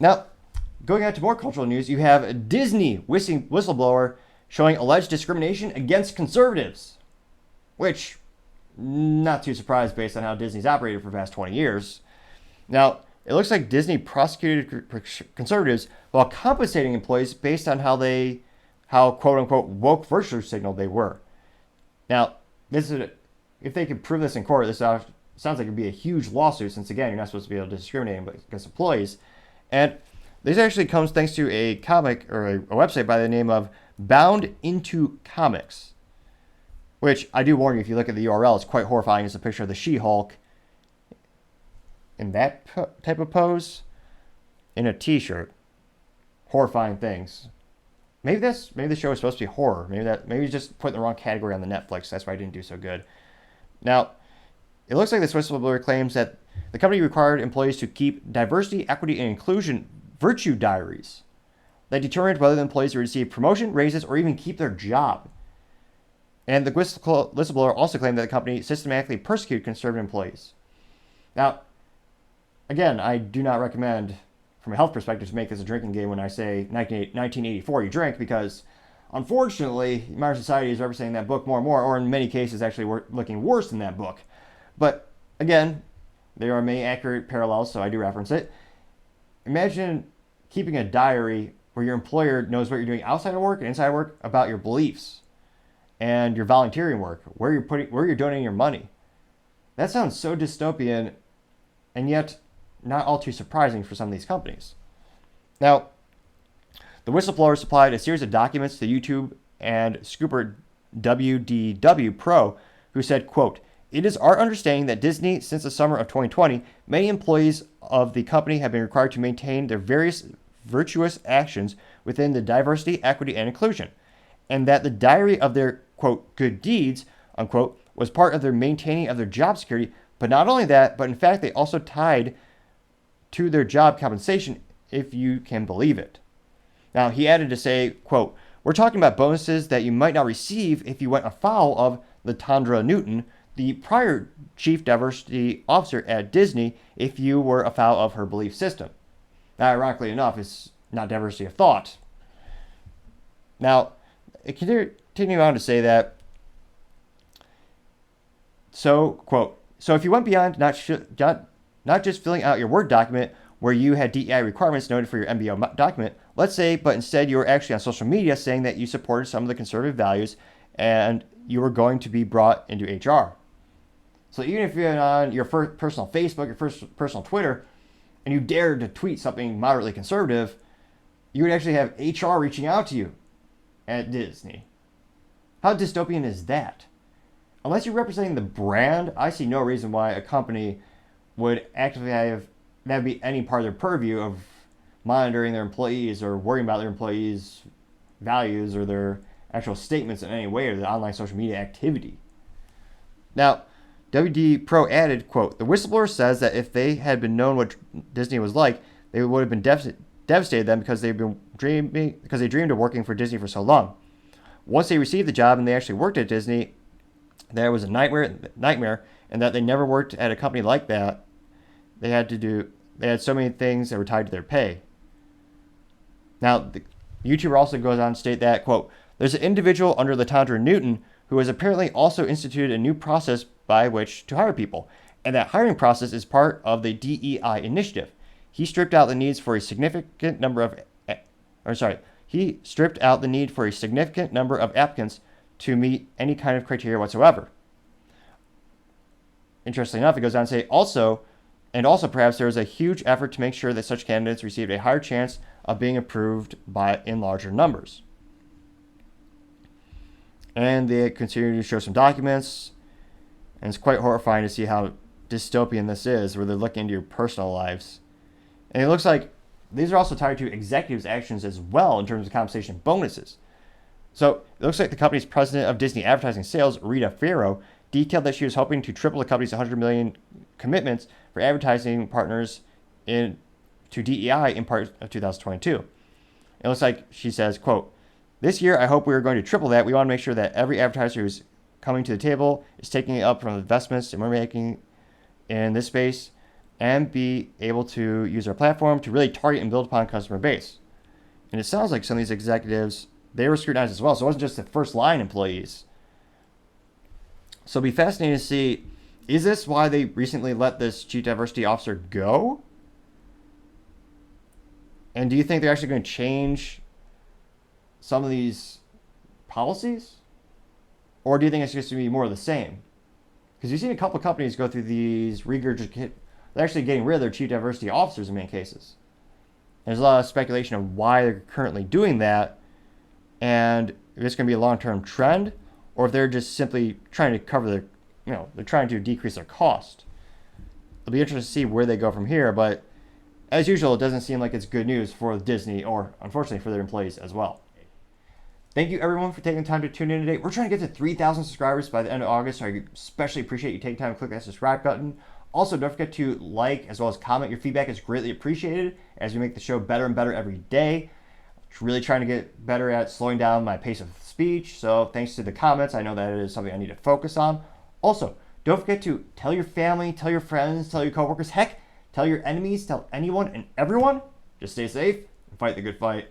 Now, going on to more cultural news, you have a Disney whistleblower showing alleged discrimination against conservatives, which, not too surprised based on how Disney's operated for the past 20 years. Now, it looks like Disney prosecuted conservatives while compensating employees based on how quote-unquote woke virtue signal they were. Now, if they could prove this in court, this sounds like it'd be a huge lawsuit since, again, you're not supposed to be able to discriminate against employees. And this actually comes thanks to a comic or a website by the name of Bound Into Comics, which I do warn you, if you look at the URL, it's quite horrifying. It's a picture of the She-Hulk in that type of pose in a t-shirt. Horrifying things. Maybe the show is supposed to be horror. Maybe it's just put in the wrong category on the Netflix. That's why I didn't do so good. Now, it looks like this whistleblower claims that the company required employees to keep diversity, equity, and inclusion virtue diaries that determined whether the employees would receive promotion, raises, or even keep their job. And the whistleblower also claimed that the company systematically persecuted conservative employees. Now, again, I do not recommend, from a health perspective, to make this a drinking game when I say 1984 you drink, because unfortunately, modern society is representing that book more and more, or in many cases actually looking worse than that book. But again, there are many accurate parallels, so I do reference it. Imagine keeping a diary where your employer knows what you're doing outside of work and inside of work about your beliefs and your volunteering work, where you're donating your money. That sounds so dystopian, and yet not all too surprising for some of these companies. Now, the whistleblower supplied a series of documents to YouTube and scooper WDW Pro, who said, quote, "It is our understanding that Disney, since the summer of 2020, many employees of the company have been required to maintain their various virtuous actions within the diversity, equity, and inclusion, and that the diary of their, quote, good deeds, unquote, was part of their maintaining of their job security. But not only that, but in fact, they also tied to their job compensation, if you can believe it." Now, he added to say, quote, "We're talking about bonuses that you might not receive if you went afoul of Latondra Newton, the prior chief diversity officer at Disney, if you were afoul of her belief system." Now, ironically enough, it's not diversity of thought. Now, it continued on to say that, so, quote, "So if you went beyond not just filling out your Word document where you had DEI requirements noted for your MBO document, let's say, but instead you were actually on social media saying that you supported some of the conservative values and you were going to be brought into HR. So even if you're on your personal Facebook, your personal Twitter, and you dared to tweet something moderately conservative, you would actually have HR reaching out to you at Disney. How dystopian is that? Unless you're representing the brand, I see no reason why a company would actively have that be any part of their purview of monitoring their employees or worrying about their employees' values or their actual statements in any way or the online social media activity. Now, WD Pro added, quote, "The whistleblower says that if they had been known what Disney was like, they would have been devastated then because they dreamed of working for Disney for so long. Once they received the job and they actually worked at Disney, that it was a nightmare, and that they never worked at a company like that. They had so many things that were tied to their pay." Now, the YouTuber also goes on to state that, quote, "There's an individual under Latondra Newton who has apparently also instituted a new process by which to hire people, and that hiring process is part of the DEI initiative. He stripped out the needs for a significant number of applicants to meet any kind of criteria whatsoever." Interestingly enough, it goes on to say, also perhaps there was a huge effort to make sure that such candidates received a higher chance of being approved in larger numbers. And they continue to show some documents, and it's quite horrifying to see how dystopian this is, where they're looking into your personal lives. And it looks like these are also tied to executives' actions as well in terms of compensation bonuses. So it looks like the company's president of Disney Advertising Sales, Rita Farrow, detailed that she was hoping to triple the company's $100 million commitments for advertising partners to DEI in part of 2022. It looks like she says, quote, "This year, I hope we are going to triple that. We want to make sure that every advertiser who's coming to the table is taking it up from the investments that we're making in this space, and be able to use our platform to really target and build upon customer base. And it sounds like some of these executives, they were scrutinized as well. So it wasn't just the first line employees. So it'll be fascinating to see, is this why they recently let this chief diversity officer go? And do you think they're actually going to change some of these policies? Or do you think it's just going to be more of the same? Because you've seen a couple of companies go through these regurgitate. They're actually getting rid of their chief diversity officers in many cases. There's a lot of speculation of why they're currently doing that, and if it's going to be a long-term trend, or if they're just simply trying to cover their, they're trying to decrease their cost. It'll be interesting to see where they go from here, but as usual, it doesn't seem like it's good news for Disney, or unfortunately for their employees as well. Thank you everyone for taking the time to tune in today. We're trying to get to 3,000 subscribers by the end of August, so I especially appreciate you taking time to click that subscribe button. Also, don't forget to like as well as comment. Your feedback is greatly appreciated as we make the show better and better every day. I'm really trying to get better at slowing down my pace of speech, so thanks to the comments, I know that it is something I need to focus on. Also, don't forget to tell your family, tell your friends, tell your coworkers, heck, tell your enemies, tell anyone and everyone. Just stay safe and fight the good fight.